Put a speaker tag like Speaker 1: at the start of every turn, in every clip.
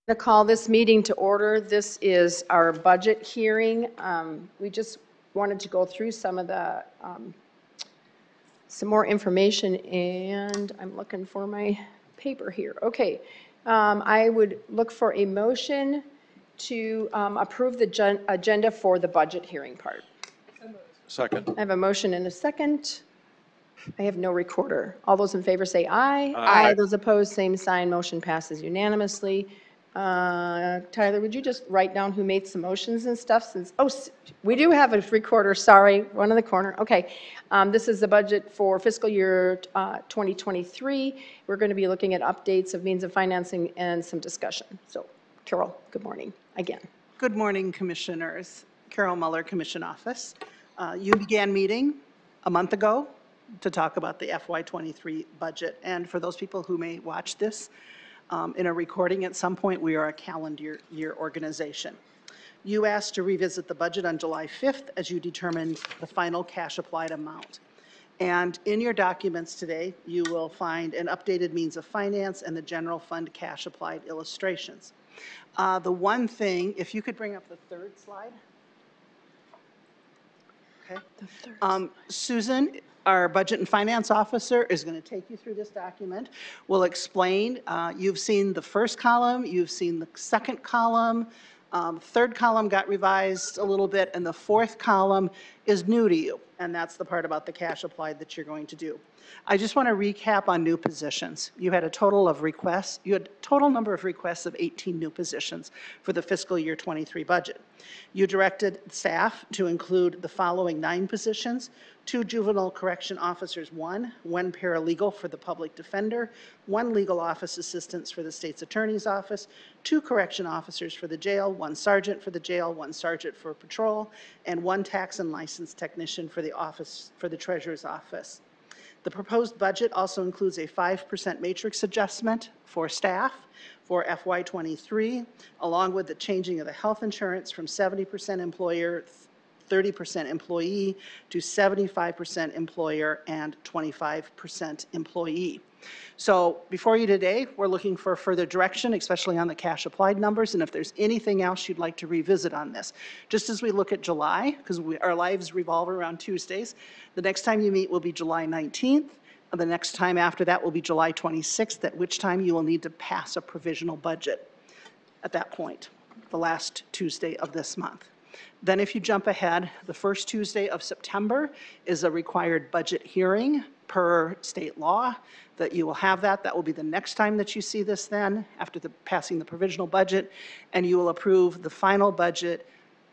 Speaker 1: To call this meeting to order. This is our budget hearing. We just wanted to go through some of the, some more information, and I'm looking for my paper here. Okay. I would look for a motion to approve the agenda for the budget hearing part.
Speaker 2: Second.
Speaker 1: I have a motion and a second. I have no recorder. All those in favor say aye.
Speaker 2: Aye.
Speaker 1: Those opposed, same sign. Motion passes unanimously. Tyler, would you just write down who made some motions and stuff since, we do have a recorder, sorry, one in the corner. Okay. This is the budget for fiscal year 2023. We're going to be looking at updates of means of financing and some discussion. So, Carol, good morning again.
Speaker 3: Good morning, Commissioners. Carol Muller, Commission Office. You began meeting a month ago to talk about the FY23 budget. And for those people who may watch this in a recording at some point, we are a calendar year organization. You asked to revisit the budget on July 5th as you determined the final cash applied amount. And in your documents today, you will find an updated means of finance and the general fund cash applied illustrations. The one thing, if you could bring up the third slide. Okay. Susan, our Budget and Finance Officer, is going to take you through this document. We'll explain. You've seen the first column, you've seen the second column, third column got revised a little bit, and the fourth column is new to you, and that's the part about the cash applied that you're going to do. I just want to recap on new positions. You had a total of requests, you had a total number of requests of 18 new positions for the fiscal year 23 budget. You directed staff to include the following 9 positions: 2 juvenile correction officers, 1 paralegal for the public defender, 1 legal office assistant for the state's attorney's office, 2 correction officers for the jail, 1 sergeant for the jail, 1 sergeant for patrol, and 1 tax and license technician for the office, for the treasurer's office. The proposed budget also includes a 5% matrix adjustment for staff for FY23, along with the changing of the health insurance from 70% employer, 30% employee to 75% employer and 25% employee. So before you today, we're looking for further direction, especially on the cash applied numbers, and if there's anything else you'd like to revisit on this. Just as we look at July, because our lives revolve around Tuesdays, the next time you meet will be July 19th. The next time after that will be July 26th, at which time you will need to pass a provisional budget at that point, the last Tuesday of this month. Then if you jump ahead, the first Tuesday of September is a required budget hearing per state law, that you will have that. That will be the next time that you see this then, after passing the provisional budget, and you will approve the final budget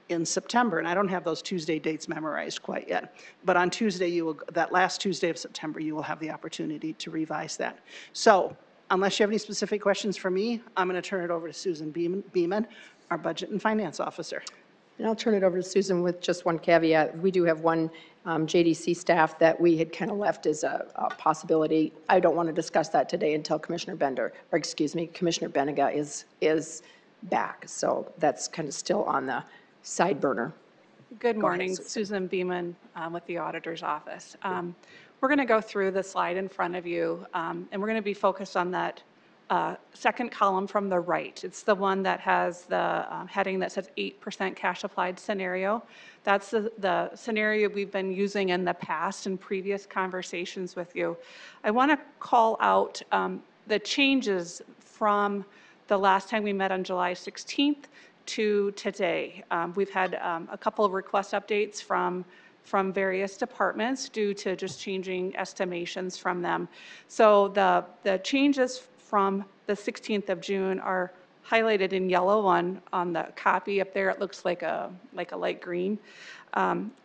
Speaker 3: in September. And I don't have those Tuesday dates memorized quite yet, but on Tuesday, that last Tuesday of September, you will have the opportunity to revise that. So unless you have any specific questions for me, I'm going to turn it over to Susan Beeman, our Budget and Finance Officer.
Speaker 1: And I'll turn it over to Susan with just one caveat. We do have one JDC staff that we had kind of left as a possibility. I don't want to discuss that today until Commissioner Benega is back. So that's kind of still on the side burner.
Speaker 4: Good morning, Susan Beeman with the Auditor's Office. We're going to go through the slide in front of you, and we're going to be focused on that second column from the right. It's the one that has the heading that says 8% cash applied scenario. That's the scenario we've been using in the past in previous conversations with you. I want to call out the changes from the last time we met on July 16th to today. We've had a couple of request updates from various departments due to just changing estimations from them. So the changes from the 16th of June are highlighted in yellow on the copy up there. It looks like a light green.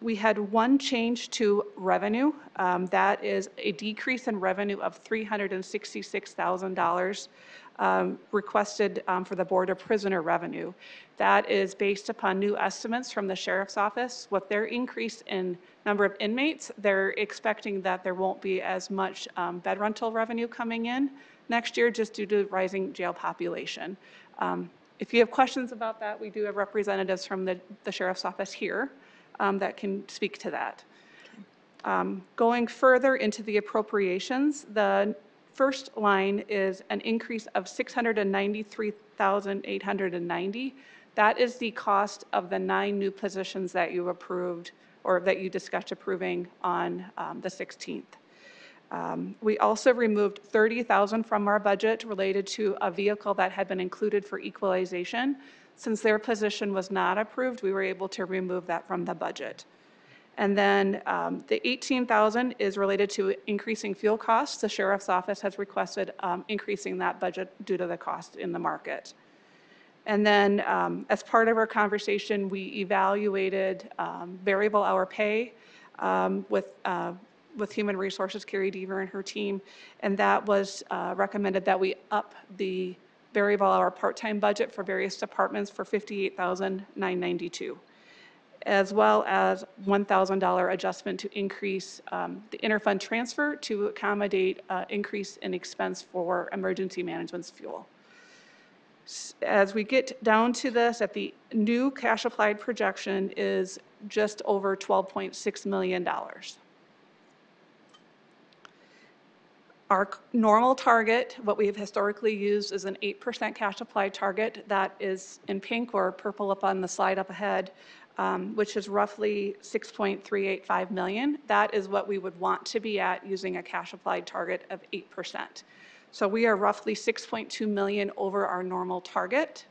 Speaker 4: We had one change to revenue. That is a decrease in revenue of $366,000 requested for the Board of Prisoner Revenue. That is based upon new estimates from the Sheriff's Office. With their increase in number of inmates, they're expecting that there won't be as much bed rental revenue coming in next year just due to rising jail population. If you have questions about that, we do have representatives from the Sheriff's Office here that can speak to that. Going further into the appropriations, first line is an increase of $693,890. That is the cost of the 9 new positions that you approved or that you discussed approving on the 16th. We also removed $30,000 from our budget related to a vehicle that had been included for equalization. Since their position was not approved, we were able to remove that from the budget. And then the $18,000 is related to increasing fuel costs. The sheriff's office has requested increasing that budget due to the cost in the market. And then as part of our conversation, we evaluated variable hour pay with Human Resources, Carrie Deaver and her team, and that was recommended that we up the variable hour part-time budget for various departments for $58,992, as well as $1,000 adjustment to increase the interfund transfer to accommodate increase in expense for emergency management's fuel. As we get down to this, at the new cash applied projection is just over $12.6 million. Our normal target, what we have historically used, is an 8% cash applied target. That is in pink or purple up on the slide up ahead, which is roughly $6.385 million. That is what we would want to be at using a cash applied target of 8%. So we are roughly $6.2 million over our normal target.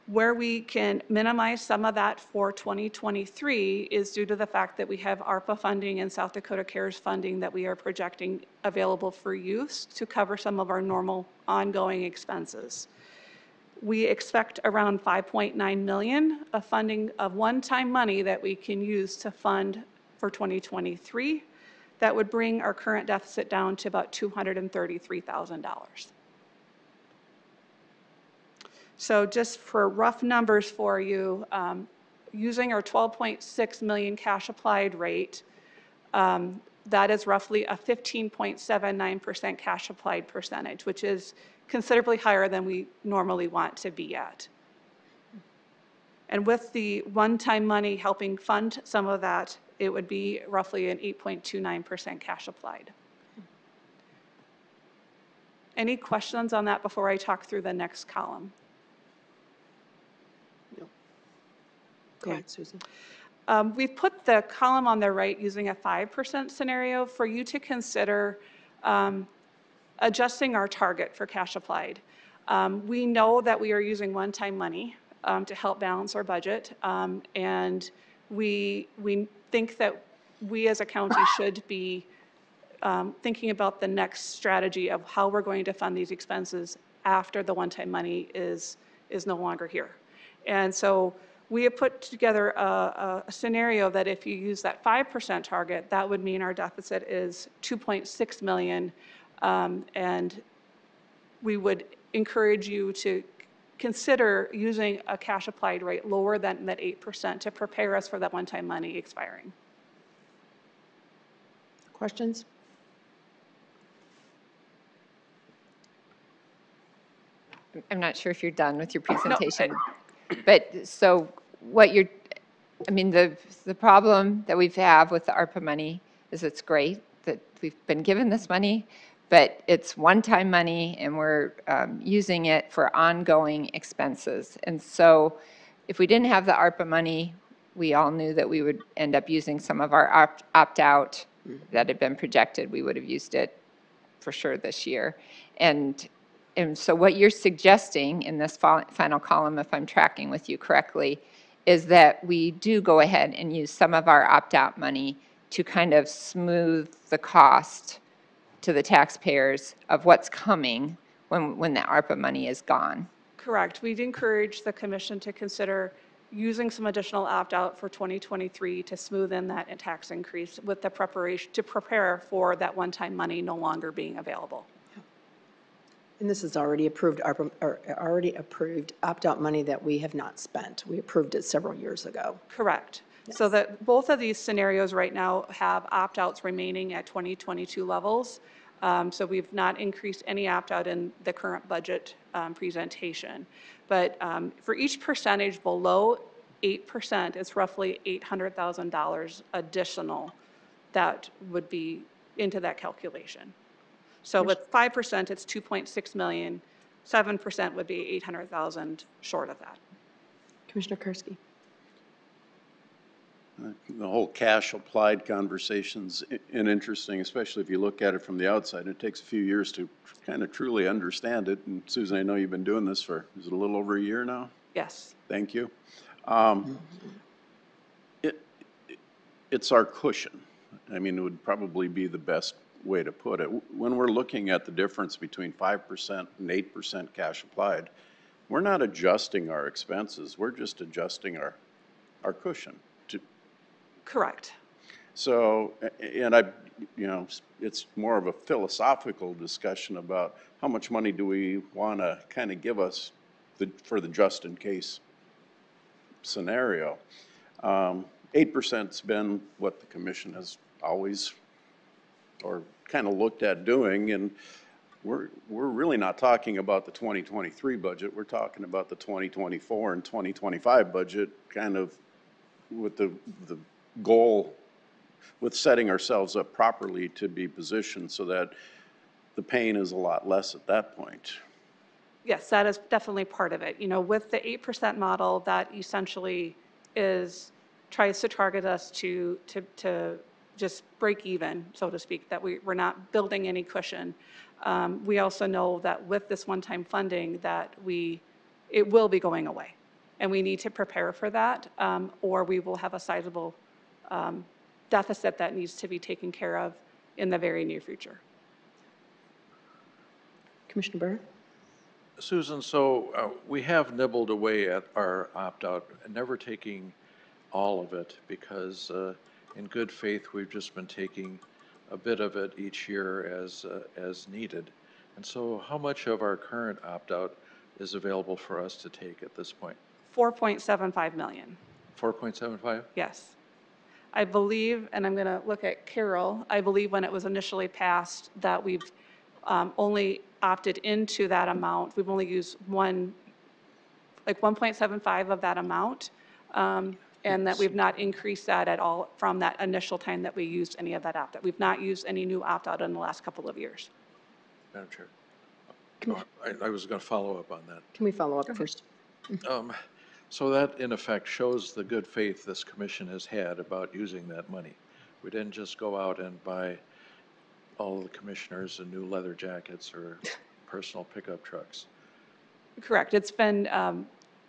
Speaker 4: Where we can minimize some of that for 2023 is due to the fact that we have ARPA funding and South Dakota CARES funding that we are projecting available for use to cover some of our normal ongoing expenses. We expect around $5.9 million of funding of one-time money that we can use to fund for 2023. That would bring our current deficit down to about $233,000. So just for rough numbers for you, using our 12.6 million cash applied rate, that is roughly a 15.79% cash applied percentage, which is considerably higher than we normally want to be at. And with the one-time money helping fund some of that, it would be roughly an 8.29% cash applied. Any questions on that before I talk through the next column?
Speaker 1: Go ahead, Susan.
Speaker 4: We've put the column on the right using a 5% scenario for you to consider adjusting our target for cash applied. We know that we are using one-time money to help balance our budget, and we think that we as a county should be thinking about the next strategy of how we're going to fund these expenses after the one-time money is no longer here. And so we have put together a scenario that if you use that 5% target, that would mean our deficit is $2.6 million, and we would encourage you to consider using a cash applied rate lower than that 8% to prepare us for that one-time money expiring.
Speaker 1: Questions?
Speaker 5: I'm not sure if you're done with your presentation. But so what you're, I mean, the problem that we've had with the ARPA money is it's great that we've been given this money, but it's one-time money and we're using it for ongoing expenses. And so if we didn't have the ARPA money, we all knew that we would end up using some of our opt-out that had been projected. We would have used it for sure this year. And so what you're suggesting in this final column, if I'm tracking with you correctly, is that we do go ahead and use some of our opt-out money to kind of smooth the cost to the taxpayers of what's coming when the ARPA money is gone.
Speaker 4: Correct. We'd encourage the commission to consider using some additional opt-out for 2023 to smooth in that tax increase with the preparation to prepare for that one-time money no longer being available.
Speaker 1: And this is already approved opt-out money that we have not spent. We approved it several years ago.
Speaker 4: Correct.
Speaker 1: Yes.
Speaker 4: So that both of these scenarios right now have opt-outs remaining at 2022 levels. So we've not increased any opt-out in the current budget presentation. But for each percentage below 8%, it's roughly $800,000 additional that would be into that calculation. So with 5%, it's 2.6 million. 7% would be 800,000 short of that.
Speaker 1: Commissioner Karski.
Speaker 2: The whole cash applied conversation's interesting, especially if you look at it from the outside. It takes a few years to kind of truly understand it. And Susan, I know you've been doing this for, is it a little over a year now?
Speaker 4: Yes.
Speaker 2: Thank you. It's our cushion. I mean, it would probably be the best way to put it. When we're looking at the difference between 5% and 8% cash applied, we're not adjusting our expenses. We're just adjusting our cushion.
Speaker 4: Correct.
Speaker 2: So, and I, you know, it's more of a philosophical discussion about how much money do we want to kind of give us for the just in case scenario. 8%'s been what the commission has always or kind of looked at doing, and we're really not talking about the 2023 budget. We're talking about the 2024 and 2025 budget, kind of with the goal with setting ourselves up properly to be positioned so that the pain is a lot less at that point.
Speaker 4: Yes, that is definitely part of it. You know, with the 8% model, that essentially tries to target us to just break even, so to speak, that we're not building any cushion. We also know that with this one-time funding that it will be going away. And we need to prepare for that, or we will have a sizable deficit that needs to be taken care of in the very near future.
Speaker 1: Commissioner Burr?
Speaker 6: Susan, so we have nibbled away at our opt-out, never taking all of it because in good faith, we've just been taking a bit of it each year as needed. And so how much of our current opt-out is available for us to take at this point?
Speaker 4: 4.75 million.
Speaker 6: 4.75?
Speaker 4: Yes. I believe, and I'm going to look at Carol, I believe when it was initially passed that we've only opted into that amount. We've only used 1.75 of that amount, and that we've not increased that at all from that initial time that we used any of that opt-out. We've not used any new opt-out in the last couple of years.
Speaker 6: Madam Chair. I was going to follow up on that.
Speaker 1: Can we follow up first?
Speaker 6: So that, in effect, shows the good faith this commission has had about using that money. We didn't just go out and buy all the commissioners a new leather jackets or personal pickup trucks.
Speaker 4: Correct. It's been,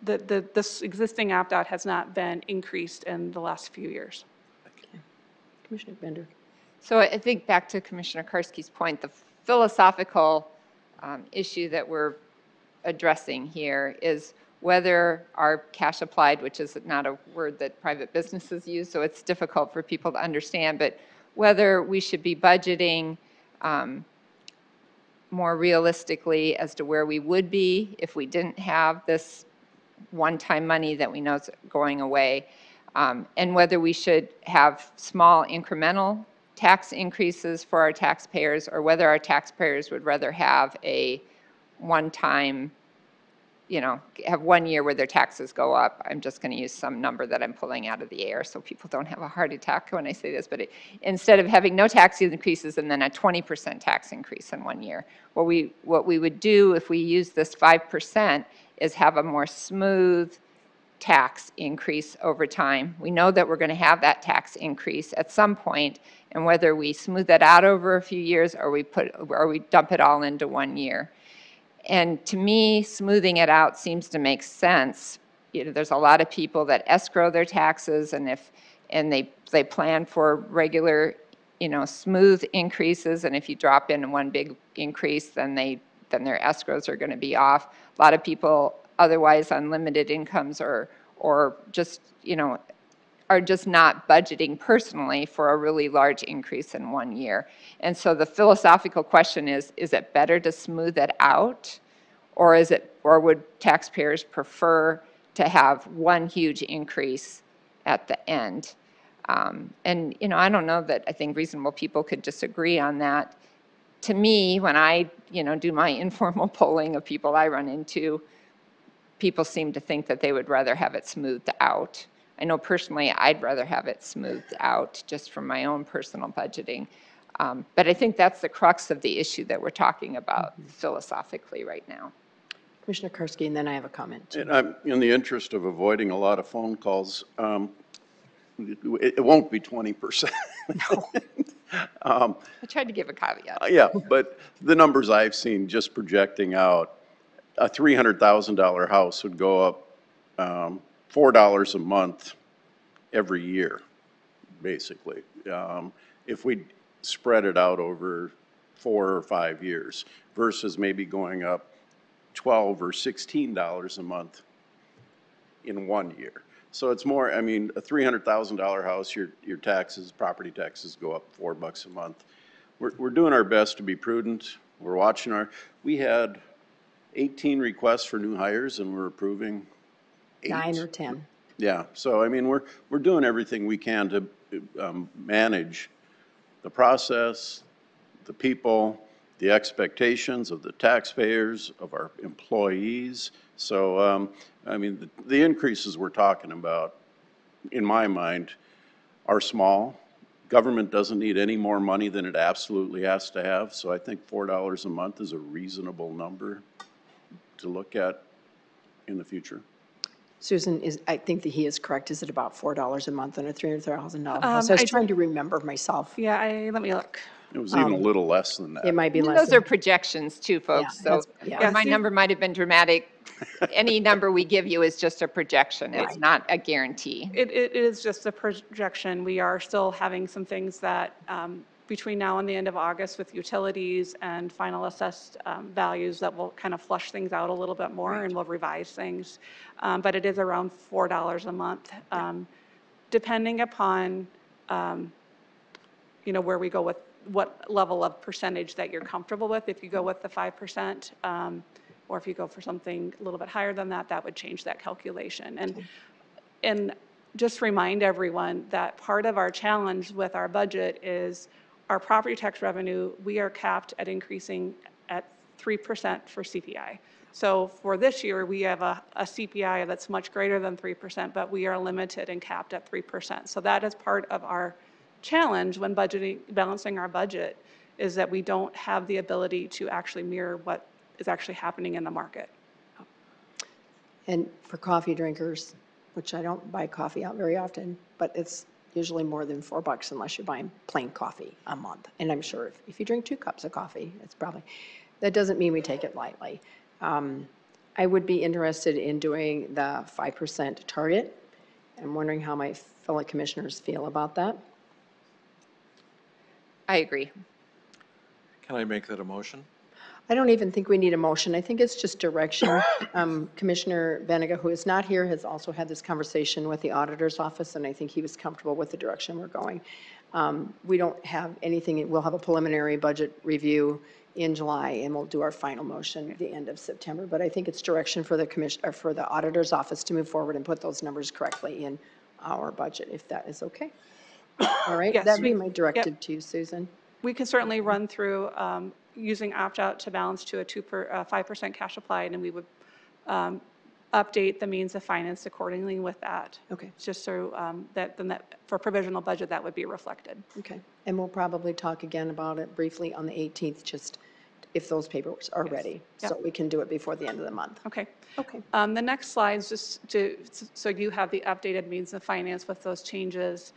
Speaker 4: this existing opt-out has not been increased in the last few years.
Speaker 1: Commissioner Bender?
Speaker 5: So I think back to Commissioner Karski's point, the philosophical issue that we're addressing here is whether our cash applied, which is not a word that private businesses use, so it's difficult for people to understand, but whether we should be budgeting more realistically as to where we would be if we didn't have this one-time money that we know is going away, and whether we should have small incremental tax increases for our taxpayers, or whether our taxpayers would rather have a one-time, you know, have 1 year where their taxes go up. I'm just going to use some number that I'm pulling out of the air so people don't have a heart attack when I say this, but instead of having no tax increases and then a 20% tax increase in 1 year, what we would do if we use this 5% is have a more smooth tax increase over time. We know that we're going to have that tax increase at some point, and whether we smooth that out over a few years or we dump it all into 1 year. And to me, smoothing it out seems to make sense. You know, there's a lot of people that escrow their taxes, and they plan for regular, you know, smooth increases. And if you drop in one big increase, then their escrows are going to be off. A lot of people otherwise on limited incomes or just, you know, are just not budgeting personally for a really large increase in 1 year. And so the philosophical question is it better to smooth it out, or would taxpayers prefer to have one huge increase at the end? And, you know, I don't know that I think reasonable people could disagree on that. To me, when I, you know, do my informal polling of people I run into, people seem to think that they would rather have it smoothed out. I know personally I'd rather have it smoothed out just from my own personal budgeting. But I think that's the crux of the issue that we're talking about philosophically right now.
Speaker 1: Commissioner Karski, and then I have a comment. Too.
Speaker 2: And I'm, in the interest of avoiding a lot of phone calls, it won't be 20%.
Speaker 5: I tried to give a caveat.
Speaker 2: Yeah, but the numbers I've seen just projecting out, a $300,000 house would go up $4 a month every year, basically, if we spread it out over 4 or 5 years versus maybe going up $12 or $16 a month in 1 year. So it's more, I mean, a $300,000 house, your taxes, property taxes go up $4 a month. We're doing our best to be prudent. We're watching we had 18 requests for new hires and we're approving 8.
Speaker 1: 9 or 10.
Speaker 2: Yeah, so I mean, we're doing everything we can to manage the process, the people, the expectations of the taxpayers, of our employees. So, I mean, the increases we're talking about, in my mind, are small. Government doesn't need any more money than it absolutely has to have. So I think $4 a month is a reasonable number to look at in the future.
Speaker 1: Susan, I think that he is correct. Is it about $4 a month on a $300,000 house? I was trying to remember myself.
Speaker 4: Yeah, let me look.
Speaker 2: It was even a little less than that.
Speaker 1: It might be
Speaker 5: And
Speaker 1: less.
Speaker 5: those
Speaker 1: than-
Speaker 5: are projections too, folks.
Speaker 1: Yeah,
Speaker 5: So
Speaker 1: that's- yeah.
Speaker 5: my number might have been dramatic. Any number we give you is just a projection. It's
Speaker 1: Right.
Speaker 5: not a guarantee.
Speaker 4: It is just a projection. We are still having some things that, between now and the end of August with utilities and final assessed values that will kind of flush things out a little bit more and we'll revise things. But it is around $4 a month, depending upon, where we go with what level of percentage that you're comfortable with. If you go with the 5%, or if you go for something a little bit higher than that, that would change that calculation. And just remind everyone that part of our challenge with our budget is our property tax revenue, we are capped at increasing at 3% for CPI. So for this year, we have a CPI that's much greater than 3%, but we are limited and capped at 3%. So that is part of our challenge when balancing our budget, is that we don't have the ability to actually mirror what is actually happening in the market.
Speaker 1: And for coffee drinkers, which I don't buy coffee out very often, but it's usually more than $4 unless you're buying plain coffee a month. And I'm sure if you drink 2 cups of coffee, it's probably, that doesn't mean we take it lightly. I would be interested in doing the 5% target. I'm wondering how my fellow commissioners feel about that.
Speaker 5: I agree.
Speaker 6: Can I make that a motion?
Speaker 1: I don't even think we need a motion. I think it's just direction. Commissioner Benega, who is not here, has also had this conversation with the auditor's office, and I think he was comfortable with the direction we're going. We don't have anything. We'll have a preliminary budget review in July, and we'll do our final motion at the end of September. But I think it's direction for the commission, or for the auditor's office to move forward and put those numbers correctly in our budget, if that is okay. All right,
Speaker 4: Yes,
Speaker 1: that'd be my directive to you, Susan.
Speaker 4: We can certainly run through using opt-out to balance to a 5% cash applied, and we would update the means of finance accordingly with that.
Speaker 1: Okay.
Speaker 4: Just so that for provisional budget, that would be reflected.
Speaker 1: Okay, and we'll probably talk again about it briefly on the 18th, just if those papers are ready.
Speaker 4: Yep.
Speaker 1: So we can do it before the end of the month.
Speaker 4: Okay.
Speaker 1: Okay.
Speaker 4: The next slide is just so you have the updated means of finance with those changes.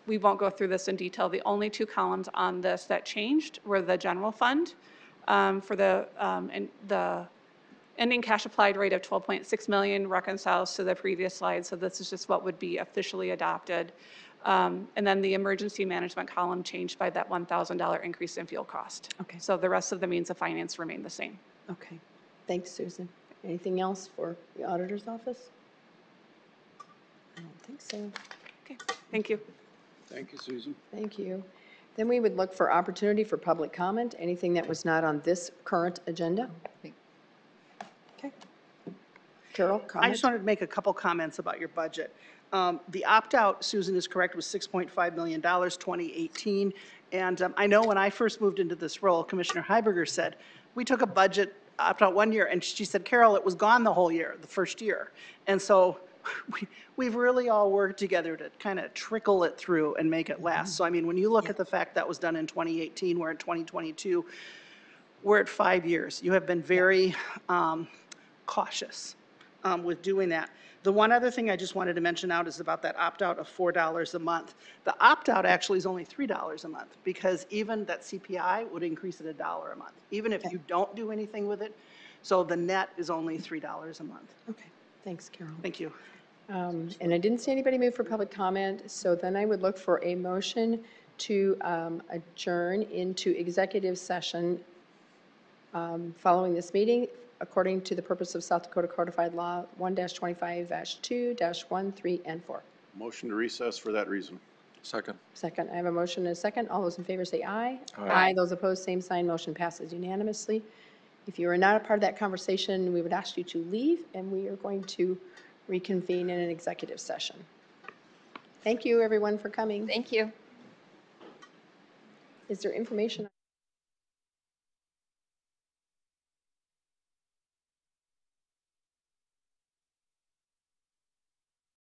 Speaker 4: We won't go through this in detail. The only 2 columns on this that changed were the general fund for the ending cash applied rate of 12.6 million reconciles to the previous slide. So this is just what would be officially adopted. And then the emergency management column changed by that $1,000 increase in fuel cost.
Speaker 1: Okay.
Speaker 4: So the rest of the means of finance remain the same.
Speaker 1: Okay, thanks, Susan. Anything else for the auditor's office? I don't think so.
Speaker 4: Okay, thank you.
Speaker 2: Thank you, Susan.
Speaker 1: Thank you. Then we would look for opportunity for public comment, anything that was not on this current agenda. Okay. Carol, comment?
Speaker 3: I just wanted to make a couple comments about your budget. The opt-out, Susan is correct, was $6.5 million, 2018. And I know when I first moved into this role, Commissioner Heiberger said, we took a budget opt-out 1 year, and she said, Carol, it was gone the whole year, the first year. And so we've really all worked together to kind of trickle it through and make it last. So I mean, when you look at the fact that was done in 2018, we're in 2022, we're at 5 years. You have been very cautious with doing that. The one other thing I just wanted to mention out is about that opt-out of $4 a month. The opt-out actually is only $3 a month, because even that CPI would increase it $1 a month, even if you don't do anything with it. So the net is only $3 a month.
Speaker 1: Okay, thanks, Carol.
Speaker 3: Thank you.
Speaker 1: And I didn't see anybody move for public comment, so then I would look for a motion to adjourn into executive session following this meeting, according to the purpose of South Dakota Codified Law 1-25-2-1, 3, and 4.
Speaker 2: Motion to recess for that reason.
Speaker 6: Second.
Speaker 1: Second, I have a motion and a second. All those in favor say aye.
Speaker 6: Aye.
Speaker 1: Those opposed, same sign. Motion passes unanimously. If you are not a part of that conversation, we would ask you to leave, and we are going to reconvene in an executive session. Thank you, everyone, for coming.
Speaker 5: Thank you.
Speaker 1: Is there information?